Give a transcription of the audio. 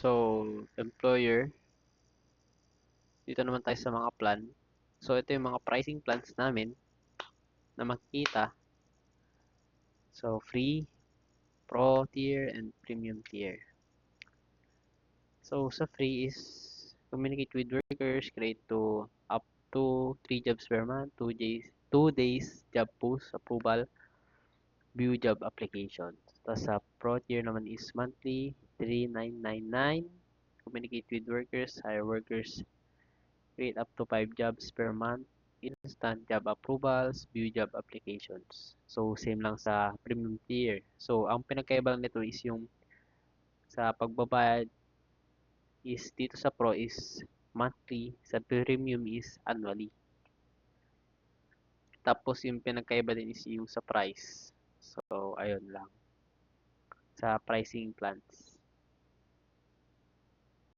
So, employer, dito naman tayo sa mga plan. So, ito yung mga pricing plans namin na makikita. So, free, pro tier, and premium tier. So, sa free is communicate with workers, create to up to 3 jobs per month, 2 days job post approval, view job applications. Tapos sa pro tier naman is monthly, 3,999. Communicate with workers, hire workers, create up to 5 jobs per month, instant job approvals, view job applications. So, same lang sa premium tier. So, ang pinagkaiba lang nito is yung sa pagbabayad is dito sa pro is monthly, sa premium is annually. Tapos yung pinagkaiba din is yung sa price. So, ayun lang. Sa pricing plans.